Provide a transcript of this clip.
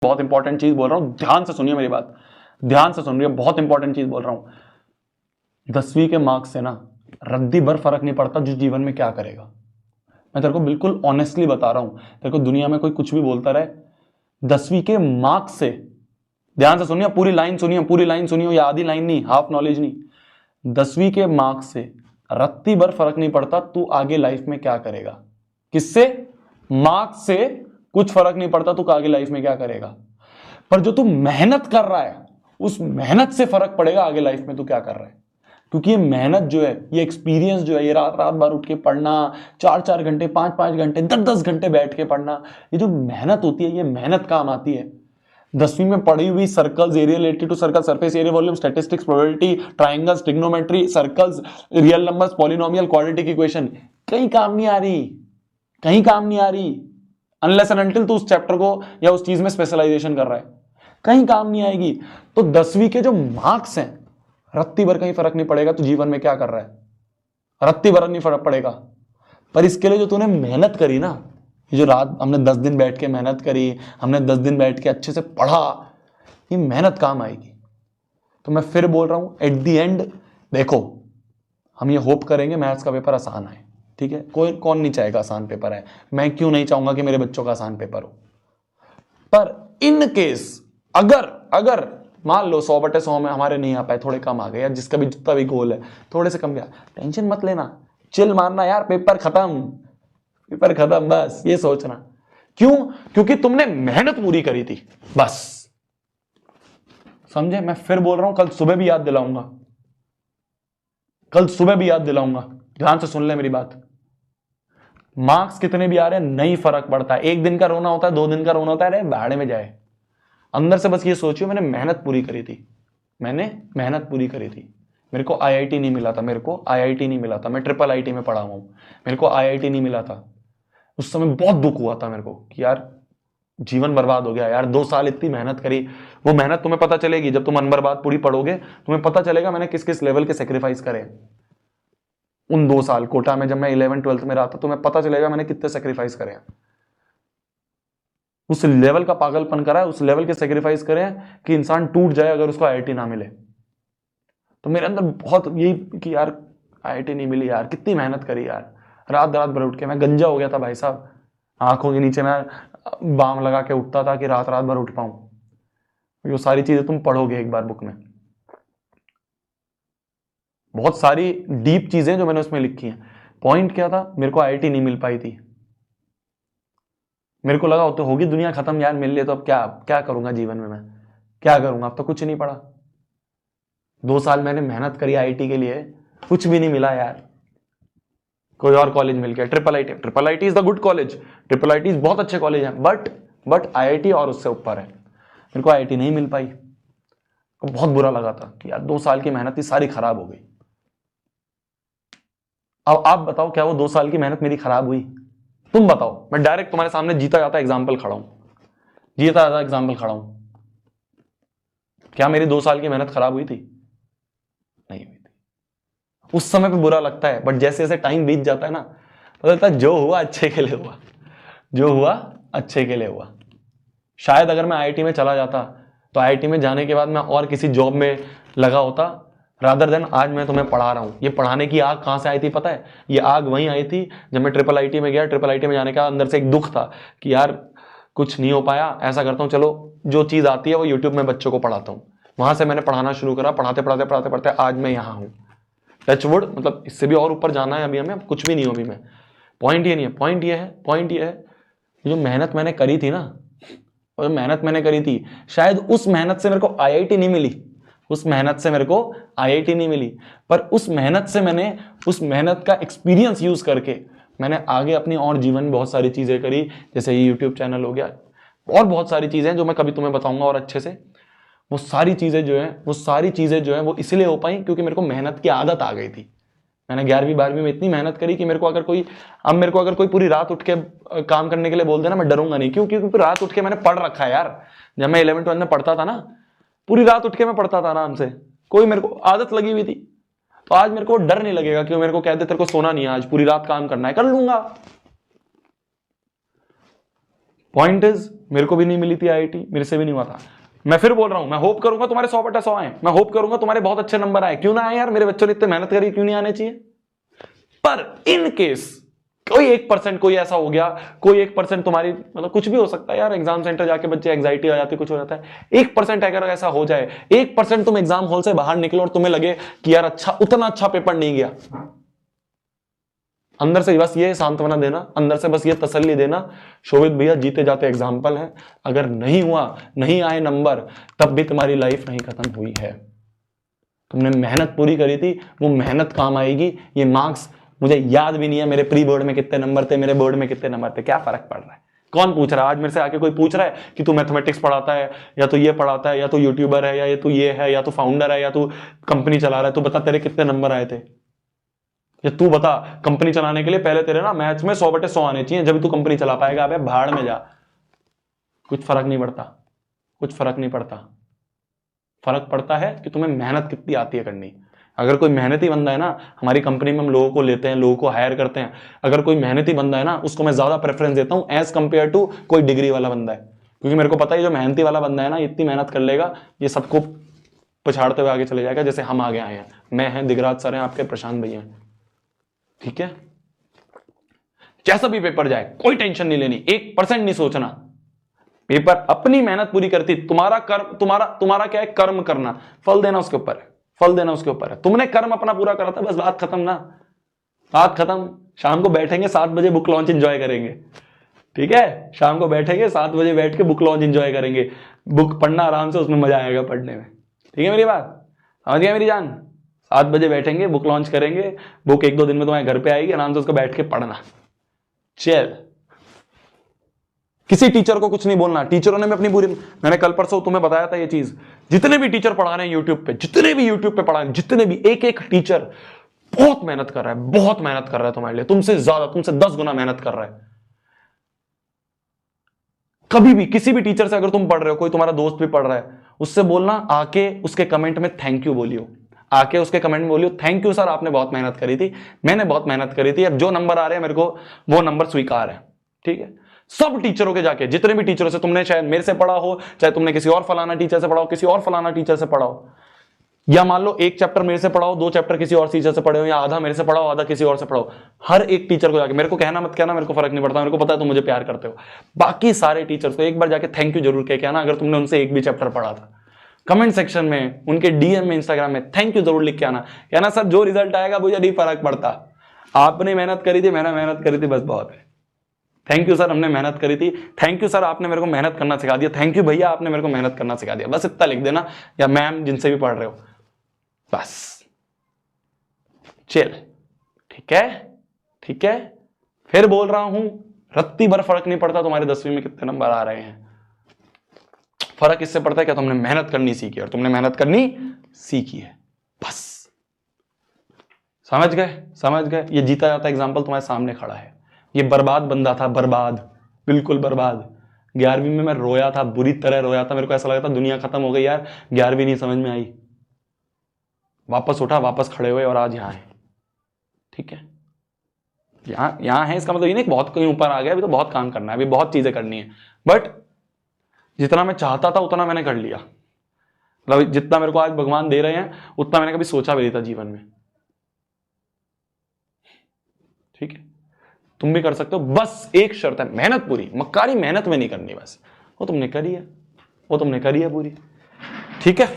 बहुत इंपॉर्टेंट चीज बोल रहा हूं, ध्यान से सुनिए मेरी बात, ध्यान से सुन रही है, बहुत इंपॉर्टेंट चीज बोल रहा हूं। 10वीं के मार्क्स से ना रद्दी भर फर्क नहीं पड़ता जो जीवन में क्या करेगा। मैं तेरे को बिल्कुल ऑनेस्टली बता रहा हूं, तेरे को दुनिया में कोई कुछ भी बोलता रहे, 10वीं के मार्क्स से, ध्यान से सुनिए, पूरी लाइन सुनिए, पूरी लाइन सुनिए, या आधी लाइन नहीं, हाफ नॉलेज नहीं। 10वीं के मार्क्स से रत्ती भर फर्क नहीं पड़ता तू आगे लाइफ में क्या करेगा। किससे? मार्क्स से कुछ फर्क नहीं पड़ता तू आगे लाइफ में क्या करेगा, पर जो तू मेहनत कर रहा है उस मेहनत से फर्क पड़ेगा आगे लाइफ में तू क्या कर रहा है। क्योंकि ये मेहनत जो है, ये एक्सपीरियंस जो है, ये रात रात भर उठ के पढ़ना, 4-4 घंटे, 5-5 घंटे, 10-10 घंटे बैठ के पढ़ना, ये जो मेहनत होती है, ये मेहनत काम आती है। 10वीं में पढ़ी हुई circles, area related to circle, surface area, volume, statistics, probability, triangles, trigonometry, circles, real numbers, polynomial, quadratic equation, कहीं काम नहीं आ रही, कहीं काम नहीं आ रही, अनलेस एंड अनटिल तू उस चैप्टर को या उस चीज में स्पेशलाइजेशन कर रहा है, कहीं काम नहीं आएगी। तो 10वीं के जो मार्क्स हैं, रत्ती भर कहीं फर्क नहीं पड़ेगा तू जीवन में क्या कर रहा है, रत्ती भर नहीं फर्क पड़ेगा। पर इसके लिए जो तूने मेहनत करी ना, ये जो रात हमने 10 दिन बैठ के मेहनत करी, हमने 10 दिन बैठ के अच्छे से पढ़ा, ये मेहनत काम आएगी। तो मैं फिर बोल रहा हूं, एट दी एंड देखो, हम ये होप करेंगे मैथ्स का पेपर आसान आए, ठीक है, कोई कौन नहीं चाहेगा आसान पेपर है, मैं क्यों नहीं चाहूंगा कि मेरे बच्चों का आसान पेपर हो। पर इन केस अगर मान लो 100/100 में हमारे नहीं आ पाए, थोड़े कम आ गए, या जिसका भी जितना भी गोल है थोड़े से कम गया, टेंशन मत लेना, चिल मारना यार, पेपर खत्म, पेपर खत्म, बस ये सोचना। क्यों? क्योंकि तुमने मेहनत पूरी करी थी, बस, समझे। मैं फिर बोल रहा हूं, कल सुबह भी याद दिलाऊंगा, कल सुबह भी याद दिलाऊंगा, ध्यान से सुन ले मेरी बात। मार्क्स कितने भी आ रहे हैं नहीं फर्क पड़ता, 1 दिन का रोना होता है, 2 दिन का रोना होता है, अरे भाड़े में जाए। अंदर से बस ये सोचियो, मैंने मेहनत पूरी करी थी, मैंने मेहनत पूरी करी थी। मेरे को आईआईटी नहीं मिला था, मेरे को आईआईटी नहीं मिला था, मैं ट्रिपल आईटी में पढ़ा हुआ हूं, मेरे को आईआईटी नहीं मिला था। उस समय बहुत दुख हुआ था मेरे को कि यार जीवन बर्बाद हो गया यार, 2 साल इतनी मेहनत करी। वो मेहनत तुम्हें पता चलेगी जब तुम मन बर्बाद पूरी पढ़ोगे, तुम्हें पता चलेगा मैंने किस किस लेवल के सेक्रीफाइस करे उन 2 साल कोटा में। जब मैं 11th-12th में रहा था, तुम्हें पता चलेगा मैंने कितने सेक्रीफाइस करे, उस लेवल का पागलपन करा है, उस लेवल के सेक्रीफाइस करे हैं कि इंसान टूट जाए अगर उसको आईआईटी ना मिले। तो मेरे अंदर बहुत यही कि यार आईआईटी नहीं मिली यार, कितनी मेहनत करी यार, रात रात भर उठ के, मैं गंजा हो गया था भाई साहब, आंखों के नीचे मैं बाम लगा के उठता था कि रात रात भर उठ पाऊं। ये सारी चीजें तुम पढ़ोगे एक बार बुक में, बहुत सारी डीप चीजें जो मैंने उसमें लिखी हैं। पॉइंट क्या था, मेरे को आईआईटी नहीं मिल पाई थी, मेरे को लगा तो होगी दुनिया खत्म यार, मिल लिए तो अब क्या क्या करूंगा जीवन में, मैं क्या करूंगा, अब तो कुछ नहीं पड़ा। 2 साल मैंने मेहनत करी आईआईटी के लिए, कुछ भी नहीं मिला यार। कोई और कॉलेज मिल गया, triple IT, triple IT is the good college, triple IT बहुत अच्छे कॉलेज हैं, बट आईआईटी और उससे ऊपर है। मेरे को आईआईटी नहीं मिल पाई, बहुत बुरा लगा था कि यार 2 साल की मेहनत थी सारी खराब हो गई। अब आप बताओ, क्या वो 2 साल की मेहनत मेरी खराब हुई? तुम बताओ, मैं डायरेक्ट तुम्हारे सामने जीता जाता एग्जाम्पल खड़ा हूं, जीता जाता एग्जाम्पल खड़ा हूं, क्या मेरी 2 साल की मेहनत खराब हुई थी? नहीं हुई थी। उस समय पे बुरा लगता है, बट जैसे जैसे टाइम बीत जाता है ना, तो लगता है जो हुआ अच्छे के लिए हुआ, जो हुआ अच्छे के लिए हुआ। शायद अगर मैं आईआईटी में चला जाता, तो आईआईटी में जाने के बाद मैं और किसी जॉब में लगा होता, रादर देन आज मैं तुम्हें पढ़ा रहा हूं। ये पढ़ाने की आग कहां से आई थी पता है? ये आग वहीं आई थी जब मैं ट्रिपल आईटी में गया। ट्रिपल आईटी में जाने का अंदर से एक दुख था कि यार कुछ नहीं हो पाया, ऐसा करता हूं, चलो जो चीज आती है वो यूट्यूब में बच्चों को पढ़ाता हूं। वहां से मैंने पढ़ाना शुरू करा, पढ़ाते पढ़ाते पढ़ाते पढ़ते आज मैं यहां हूं। टचवुड, मतलब इससे भी और ऊपर जाना है अभी हमें, कुछ भी नहीं हो अभी मैं। पॉइंट ये नहीं है, पॉइंट ये है जो मेहनत मैंने करी थी ना, और मेहनत मैंने करी थी, शायद उस मेहनत से मेरे को आईआईटी नहीं मिली, उस मेहनत से मेरे को आईआईटी नहीं मिली, पर उस मेहनत से मैंने उस मेहनत का एक्सपीरियंस यूज करके मैंने आगे अपनी और जीवन में बहुत सारी चीजें करी। जैसे ये यूट्यूब चैनल हो गया, और बहुत सारी चीजें जो मैं कभी तुम्हें बताऊंगा और अच्छे से। वो सारी चीजें जो है वो इसलिए हो पाई क्योंकि मेरे को मेहनत की आदत आ गई थी। मैंने 11वीं 12वीं में इतनी मेहनत करी कि मेरे को अगर कोई पूरी रात उठ के काम करने के लिए बोल देना, मैं डरूंगा नहीं। क्यों? क्योंकि रात उठ के मैंने पढ़ रखा है यार। जब मैं 11th-12th में पढ़ता था ना, पूरी रात उठ के मैं पढ़ता था आराम से, कोई मेरे को आदत लगी हुई थी। तो आज मेरे को डर नहीं लगेगा कि मेरे को कहते तेरे को सोना नहीं है, आज पूरी रात काम करना है, कर लूंगा। पॉइंट इज मेरे को भी नहीं मिली थी आईआईटी, मेरे से भी नहीं हुआ था। मैं फिर बोल रहा हूं, मैं होप करूंगा तुम्हारे 100/100 आए, मैं होप करूंगा तुम्हारे बहुत अच्छे नंबर आए। क्यों ना आए यार, मेरे बच्चों ने इतनी मेहनत करी, क्यों नहीं आने चाहिए। पर इन केस कोई 1% कोई ऐसा हो गया, कोई 1% तुम्हारी मतलब कुछ भी हो सकता है यार, एग्जाम सेंटर जाके बच्चे एंग्जाइटी आ जाती, कुछ हो जाता है। 1% अगर ऐसा हो जाए, 1% तुम एग्जाम हॉल से बाहर निकलो और तुम्हें लगे कि यार अच्छा, उतना अच्छा पेपर नहीं गया, अंदर से बस ये सांत्वना देना, अंदर से बस ये तसल्ली देना, शोभित भैया जीते जाते एग्जाम्पल है। अगर नहीं हुआ, नहीं आए नंबर, तब भी तुम्हारी लाइफ नहीं खत्म हुई है। तुमने मेहनत पूरी करी थी, वो मेहनत काम आएगी। ये मार्क्स मुझे याद भी नहीं है मेरे प्री बोर्ड में कितने नंबर थे, मेरे बोर्ड में कितने नंबर थे, क्या फर्क पड़ रहा है। कौन पूछ रहा है आज मेरे से आके, कोई पूछ रहा है कि तू मैथमेटिक्स पढ़ाता है, या तो ये पढ़ाता है, या तो यूट्यूबर है, या ये तू ये है, या तो फाउंडर है, या तू कंपनी चला रहा है, तू बता तेरे कितने नंबर आए थे। या तू बता, कंपनी चलाने के लिए पहले तेरे ना मैथ्स में 100/100 आने चाहिए, जब तू कंपनी चला पाएगा। अबे भाड़ में जा, कुछ फर्क नहीं पड़ता, कुछ फर्क नहीं पड़ता। फर्क पड़ता है कि तुम्हें मेहनत कितनी आती है करनी। अगर कोई मेहनती बंदा है ना, हमारी कंपनी में हम लोगों को लेते हैं, लोगों को हायर करते हैं, अगर कोई मेहनती बंदा है ना, उसको मैं ज्यादा प्रेफरेंस देता हूं एज कंपेयर टू कोई डिग्री वाला बंदा है। क्योंकि मेरे को पता है जो मेहनती वाला बंदा है ना, इतनी मेहनत कर लेगा, ये सबको पछाड़ते हुए आगे चले जाएगा, जैसे हम आगे आए हैं। मैं हैं, दिगराज सर हैं, आपके प्रशांत भैया हैं, ठीक है। जैसा भी पेपर जाए कोई टेंशन नहीं लेनी, 1% नहीं सोचना। पेपर अपनी मेहनत पूरी करती, तुम्हारा कर्म, तुम्हारा क्या है, कर्म करना, फल देना उसके ऊपर है, फल देना उसके ऊपर है। तुमने कर्म अपना पूरा करा था, बस बात खत्म ना, बात खत्म। शाम को बैठेंगे 7 बजे, बुक लॉन्च एंजॉय करेंगे, ठीक है। शाम को बैठेंगे 7 बजे, बैठ के बुक लॉन्च एंजॉय करेंगे, बुक पढ़ना आराम से, उसमें मजा आएगा पढ़ने में, ठीक है। मेरी बात समझ गया मेरी जान। 7 बजे बैठेंगे, बुक लॉन्च करेंगे, बुक 1-2 दिन में तुम्हारे घर पे आएगी, आराम से उसको बैठ के पढ़ना। चल, किसी टीचर को कुछ नहीं बोलना। टीचरों ने भी अपनी पूरी, मैंने कल परसों तुम्हें बताया था ये चीज, जितने भी टीचर पढ़ा रहे हैं यूट्यूब पे, जितने भी यूट्यूब पे पढ़ा रहे हैं, जितने भी, एक एक टीचर बहुत मेहनत कर रहा है, बहुत मेहनत कर रहा है तुम्हारे लिए, तुमसे ज्यादा, तुमसे 10 गुना मेहनत कर रहा है। कभी भी किसी भी टीचर से अगर तुम पढ़ रहे हो, कोई तुम्हारा दोस्त भी पढ़ रहा है, उससे बोलना, आके उसके कमेंट में थैंक यू बोलियो, आके उसके कमेंट में बोलियो थैंक यू सर, आपने बहुत मेहनत करी थी, मैंने बहुत मेहनत करी थी, अब जो नंबर आ रहे हैं मेरे को वो नंबर स्वीकार है, ठीक है। सब टीचरों के जाके, जितने भी टीचरों से तुमने, चाहे मेरे से पढ़ा हो, चाहे तुमने किसी और फलाना टीचर से पढ़ा हो, किसी और फलाना टीचर से पढ़ा हो, या मान लो 1 चैप्टर मेरे से पढ़ाओ, 2 चैप्टर किसी और टीचर से पढ़े हो, या आधा मेरे से पढ़ाओ, आधा किसी और से पढ़ाओ, हर एक टीचर को जाके, मेरे को कहना मत कहना, मेरे को फर्क नहीं पड़ता, मेरे को पता है तुम मुझे प्यार करते हो, बाकी सारे टीचर्स को एक बार जाके थैंक यू जरूर कह के आना, अगर तुमने उनसे एक भी चैप्टर पढ़ा था। कमेंट सेक्शन में, उनके डीएम में, इंस्टाग्राम में थैंक यू जरूर लिख के आना, कहना सर जो रिजल्ट आएगा मुझे नहीं फर्क पड़ता, आपने मेहनत करी थी, मैंने मेहनत करी थी, बस बहुत है। थैंक यू सर, हमने मेहनत करी थी, थैंक यू सर, आपने मेरे को मेहनत करना सिखा दिया, थैंक यू भैया, आपने मेरे को मेहनत करना सिखा दिया, बस इतना लिख देना, या मैम जिनसे भी पढ़ रहे हो, बस चल, ठीक है, ठीक है। फिर बोल रहा हूं, रत्ती भर फर्क नहीं पड़ता तुम्हारे 10वीं में कितने नंबर आ रहे हैं, फर्क इससे पड़ता है क्या तुमने मेहनत करनी सीखी, और तुमने मेहनत करनी सीखी है, बस। समझ गए, समझ गए। ये जीता जाता एग्जाम्पल तुम्हारे सामने खड़ा है, ये बर्बाद बंदा था, बर्बाद, बिल्कुल बर्बाद। 11वीं में मैं रोया था, बुरी तरह रोया था, मेरे को ऐसा लगा था दुनिया खत्म हो गई यार, 11वीं नहीं समझ में आई, वापस उठा, वापस खड़े हुए, और आज यहां है, ठीक है। यहां है, इसका मतलब ये नहीं बहुत कहीं ऊपर आ गया, अभी तो बहुत काम करना है, अभी बहुत चीजें करनी है, बट जितना मैं चाहता था उतना मैंने कर लिया, मतलब जितना मेरे को आज भगवान दे रहे हैं उतना मैंने कभी सोचा भी नहीं था जीवन में, ठीक है। तुम भी कर सकते हो, बस एक शर्त है, मेहनत पूरी, मक्कारी मेहनत में नहीं करनी, बस वो तुमने करी है, वो तुमने करी है पूरी, ठीक है।